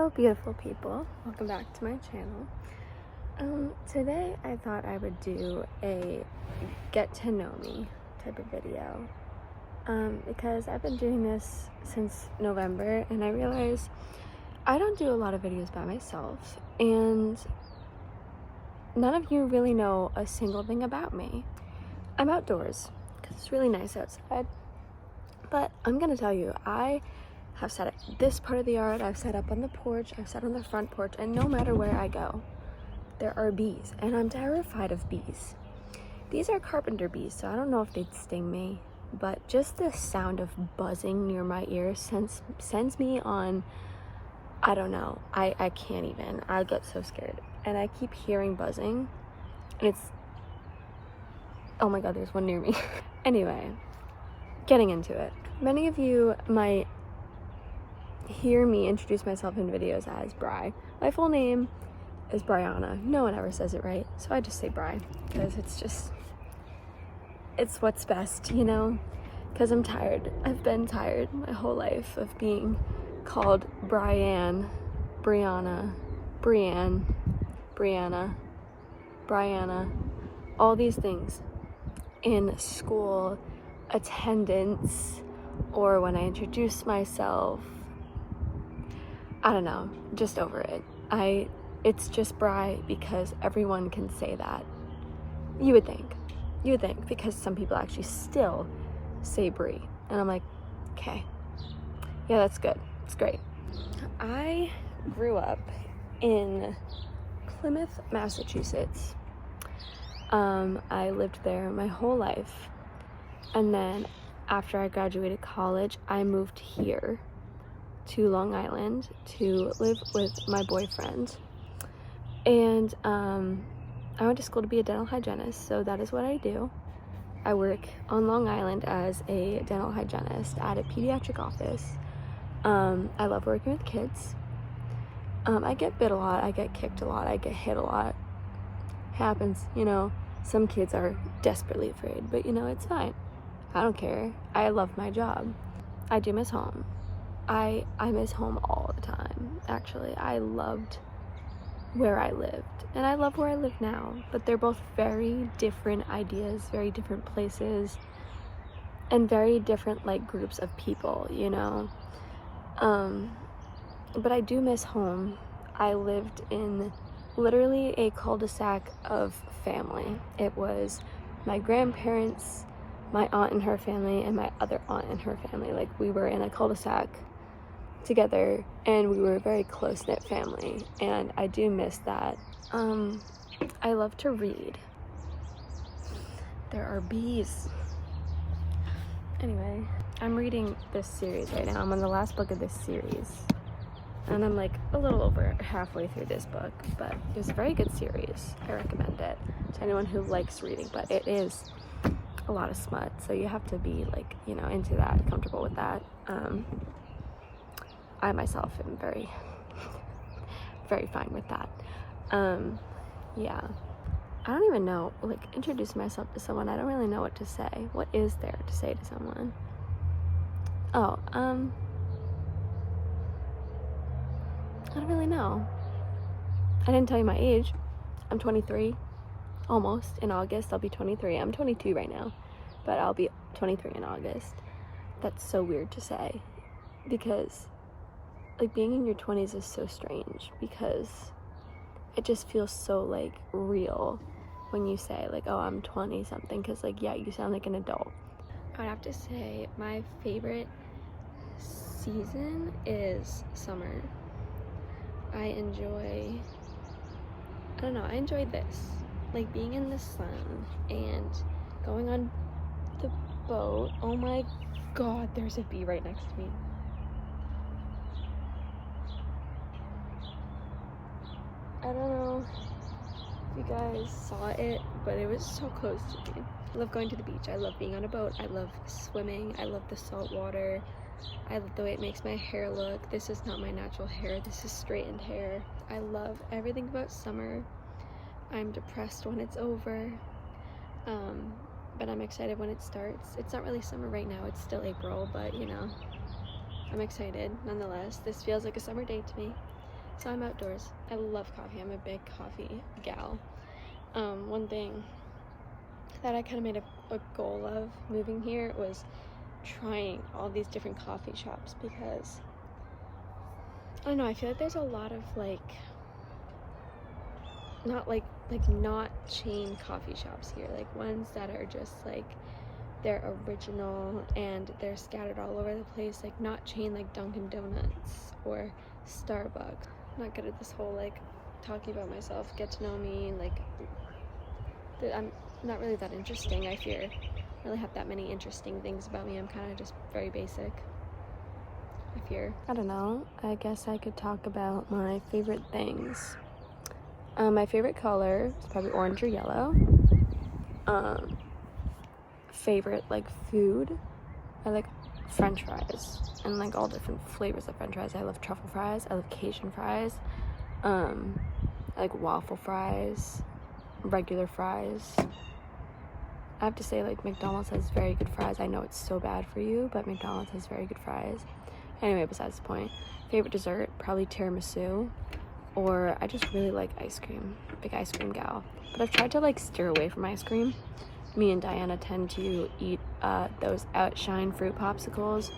Hello beautiful people, welcome back to my channel. Today I thought I would do a get to know me type of video because I've been doing this since November and I realized I don't do a lot of videos by myself and none of you really know a single thing about me. I'm outdoors because it's really nice outside, but I'm gonna tell you, I have sat at this part of the yard, I've sat up on the porch, I've sat on the front porch, and no matter where I go, there are bees, and I'm terrified of bees. These are carpenter bees, so I don't know if they'd sting me, but just the sound of buzzing near my ear sends me on, I don't know, I can't even, I get so scared. And I keep hearing buzzing, and it's, oh my god, there's one near me. Anyway, getting into it. Many of you might hear me introduce myself in videos as Bry. My full name is Bryana. No one ever says it right, so I just say Bry because it's what's best, you know? Because I'm tired. I've been tired my whole life of being called Bryana, Brianne, Brianna, Bryana, all these things in school, attendance, or when I introduce myself. I don't know, just over it. It's just Bry because everyone can say that. You would think, because some people actually still say Brie. And I'm like, okay, yeah, that's good, it's great. I grew up in Plymouth, Massachusetts. I lived there my whole life. And then after I graduated college, I moved here to Long Island to live with my boyfriend, and I went to school to be a dental hygienist, so that is what I do. I work on Long Island as a dental hygienist at a pediatric office. I love working with kids. I get bit a lot, I get kicked a lot, I get hit a lot. Happens, you know. Some kids are desperately afraid, but you know, it's fine. I don't care. I love my job. I do miss home. I miss home all the time, actually. I loved where I lived, and I love where I live now, but they're both very different ideas, very different places, and very different, like, groups of people, you know? But I do miss home. I lived in literally a cul-de-sac of family. It was my grandparents, my aunt and her family, and my other aunt and her family. Like, we were in a cul-de-sac together, and we were a very close-knit family, and I do miss that. I love to read. There are bees. Anyway, I'm reading this series right now. I'm on the last book of this series, and I'm like a little over halfway through this book, but it's a very good series. I recommend it to anyone who likes reading, but it is a lot of smut, so you have to be, like, you know, into that, comfortable with that. I myself am very fine with that. Yeah, I don't even know, like, introducing myself to someone, I don't really know what to say. What is there to say to someone? Oh, I don't really know. I didn't tell you my age. I'm 23, almost. In August, I'll be 23. I'm 22 right now, but I'll be 23 in August. That's so weird to say, because, like, being in your 20s is so strange, because it just feels so, like, real when you say, like, oh, I'm 20 something, because, like, yeah, you sound like an adult. I would have to say my favorite season is summer. I enjoy this, like, being in the sun and going on the boat. Oh my god, there's a bee right next to me. I don't know if you guys saw it, but it was so close to me. I love going to the beach. I love being on a boat. I love swimming. I love the salt water. I love the way it makes my hair look. This is not my natural hair. This is straightened hair. I love everything about summer. I'm depressed when it's over, but I'm excited when it starts. It's not really summer right now. It's still April, but, you know, I'm excited nonetheless. This feels like a summer day to me. So I'm outdoors. I love coffee. I'm a big coffee gal. One thing that I kind of made a goal of moving here was trying all these different coffee shops, because I don't know, I feel like there's a lot of not chain coffee shops here, like ones that are just like they're original and they're scattered all over the place, like not chain like Dunkin' Donuts or Starbucks. I'm not good at this whole like talking about myself, get to know me, like I'm not really that interesting. I fear I don't really have that many interesting things about me. I'm kind of just very basic. I don't know, I guess I could talk about my favorite things. My favorite color is probably orange or yellow. Favorite like food, I like French fries and like all different flavors of French fries. I love truffle fries, I love Cajun fries, I like waffle fries, regular fries. I have to say, like, McDonald's has very good fries. I know it's so bad for you, but McDonald's has very good fries. Anyway, besides the point. Favorite dessert, probably tiramisu, or I just really like ice cream. Big ice cream gal. But I've tried to like steer away from ice cream. Me and Diana tend to eat those Outshine fruit popsicles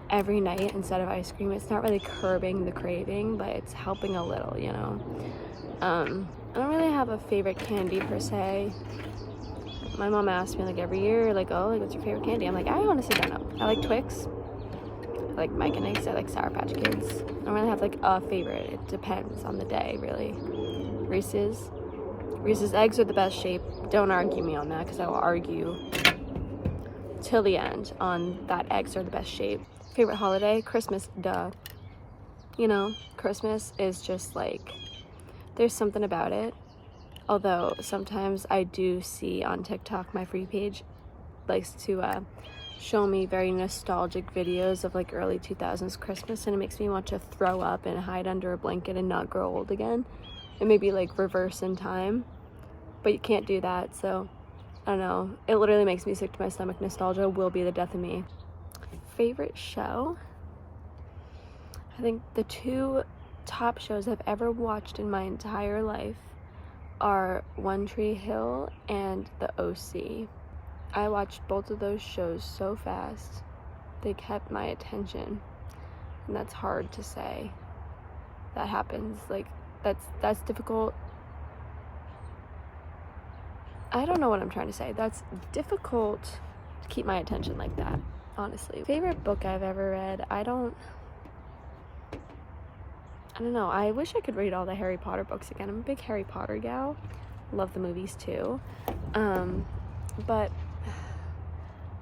every night instead of ice cream. It's not really curbing the craving, but it's helping a little, you know. I don't really have a favorite candy per se. My mom asks me like every year, like, oh, like, what's your favorite candy? I'm like, I honestly don't know. I like Twix. I like Mike and Ike's. I like Sour Patch Kids. I don't really have like a favorite. It depends on the day, really. Reese's eggs are the best shape. Don't argue me on that, because I will argue till the end on that eggs are the best shape. Favorite holiday? Christmas, duh. You know, Christmas is just like, there's something about it. Although sometimes I do see on TikTok, my free page likes to show me very nostalgic videos of like early 2000s Christmas, and it makes me want to throw up and hide under a blanket and not grow old again. And maybe like reverse in time, but you can't do that, so I don't know. It literally makes me sick to my stomach. Nostalgia will be the death of me. Favorite show? I think the two top shows I've ever watched in my entire life are One Tree Hill and The OC. I watched both of those shows so fast. They kept my attention. And that's hard to say. That happens. Like, that's difficult. I don't know what I'm trying to say. That's difficult to keep my attention like that, honestly. Favorite book I've ever read? I don't know. I wish I could read all the Harry Potter books again. I'm a big Harry Potter gal. Love the movies too. But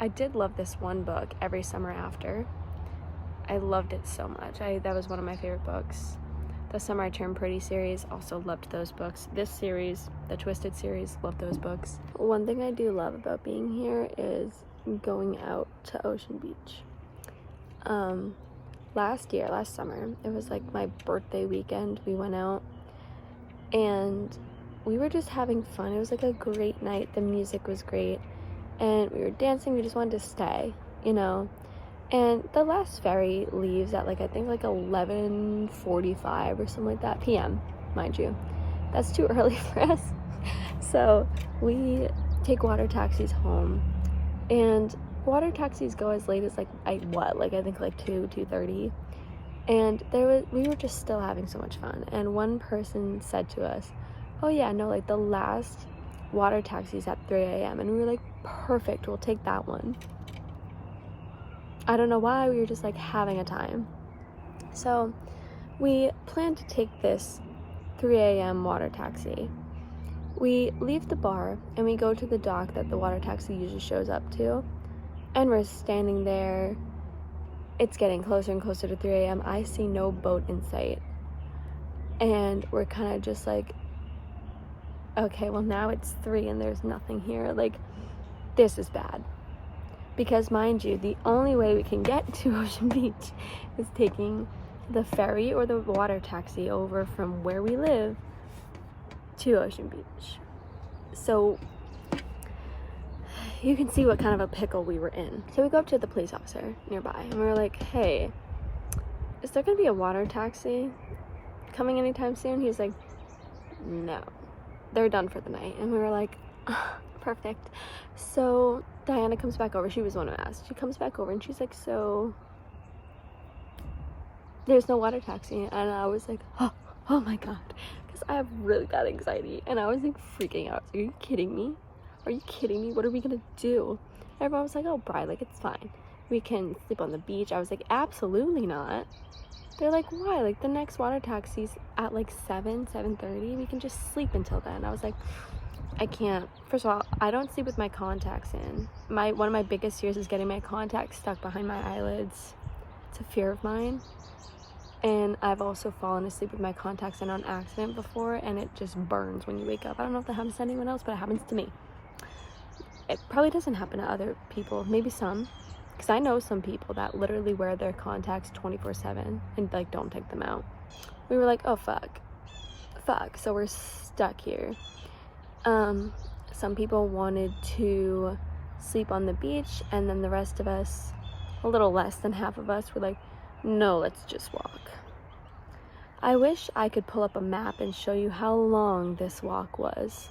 I did love this one book, Every Summer After. I loved it so much. That was one of my favorite books. The Summer I Turned Pretty series, also loved those books. This series, the Twisted series, loved those books. One thing I do love about being here is going out to Ocean Beach. Last summer, it was like my birthday weekend. We went out and we were just having fun. It was like a great night. The music was great and we were dancing. We just wanted to stay, you know. And the last ferry leaves at like, I think like 11:45 or something like that, p.m., mind you. That's too early for us. So we take water taxis home, and water taxis go as late as like I think like 2:30. And we were just still having so much fun. And one person said to us, oh yeah, no, like the last water taxi's at 3 a.m. And we were like, perfect, we'll take that one. I don't know why, we were just like having a time. So we planned to take this 3 a.m. water taxi. We leave the bar and we go to the dock that the water taxi usually shows up to. And we're standing there. It's getting closer and closer to 3 a.m. I see no boat in sight. And we're kind of just like, okay, well now it's 3 and there's nothing here. Like, this is bad. Because mind you, the only way we can get to Ocean Beach is taking the ferry or the water taxi over from where we live to Ocean Beach. So you can see what kind of a pickle we were in. So we go up to the police officer nearby and we were like, hey, is there gonna be a water taxi coming anytime soon? He was like, no, they're done for the night. And we were like, perfect. So Diana comes back over. She was the one who asked. She comes back over and she's like, so there's no water taxi. And I was like, oh my God, because I have really bad anxiety. And I was like freaking out. Are you kidding me? Are you kidding me? What are we gonna do? Everyone was like, oh, Bri, like, it's fine. We can sleep on the beach. I was like, absolutely not. They're like, why? Like, the next water taxi's at like 7:30. We can just sleep until then. I was like, I can't. First of all, I don't sleep with my contacts in. One of my biggest fears is getting my contacts stuck behind my eyelids. It's a fear of mine. And I've also fallen asleep with my contacts in on accident before, and it just burns when you wake up. I don't know if that happens to anyone else, but it happens to me. It probably doesn't happen to other people, maybe some, because I know some people that literally wear their contacts 24/7 and like don't take them out. We were like, oh fuck, so we're stuck here. Some people wanted to sleep on the beach, and then the rest of us, a little less than half of us, were like, no, let's just walk. I wish I could pull up a map and show you how long this walk was.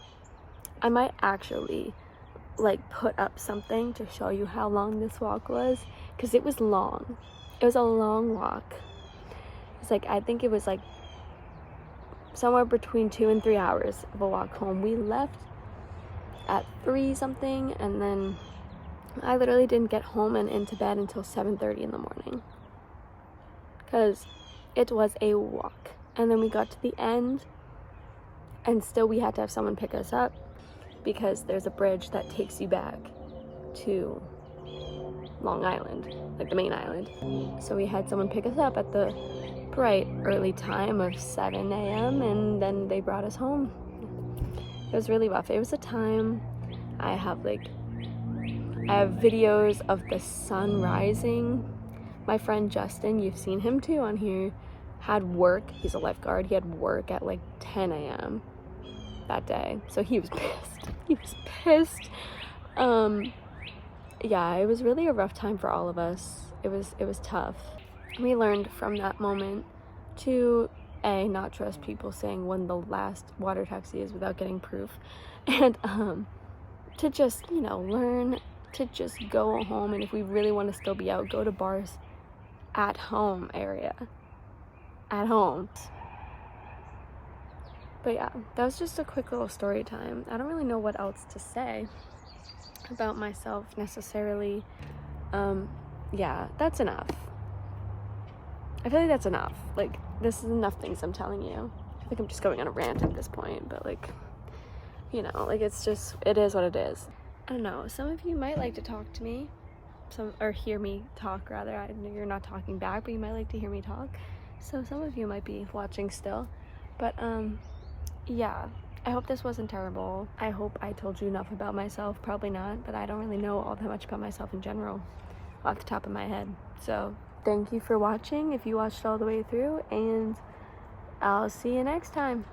I might actually like put up something to show you how long this walk was, because it was long. It was a long walk. It's like, I think it was like somewhere between 2 and 3 hours of a walk home. We left at 3 something, and then I literally didn't get home and into bed until 7:30 in the morning, because it was a walk. And then we got to the end, and still we had to have someone pick us up, because there's a bridge that takes you back to Long Island, like the main island. So we had someone pick us up at the bright early time of 7 a.m. and then they brought us home. It was really rough. It was a time. I have videos of the sun rising. My friend Justin, you've seen him too on here, had work. He's a lifeguard. He had work at like 10 a.m. that day, so he was pissed. Yeah, it was really a rough time for all of us. It was tough. We learned from that moment to not trust people saying when the last water taxi is without getting proof, and to just learn to just go home, and if we really want to still be out, go to bars at home at home. But yeah, that was just a quick little story time. I don't really know what else to say about myself necessarily. Yeah, that's enough. I feel like that's enough. Like, this is enough things I'm telling you. I feel like I'm just going on a rant at this point, but like, it is what it is. I don't know, some of you might like to talk to me, or hear me talk rather. I know you're not talking back, but you might like to hear me talk. So some of you might be watching still. But yeah, I hope this wasn't terrible. I hope I told you enough about myself. Probably not, but I don't really know all that much about myself in general off the top of my head. So thank you for watching if you watched all the way through, and I'll see you next time.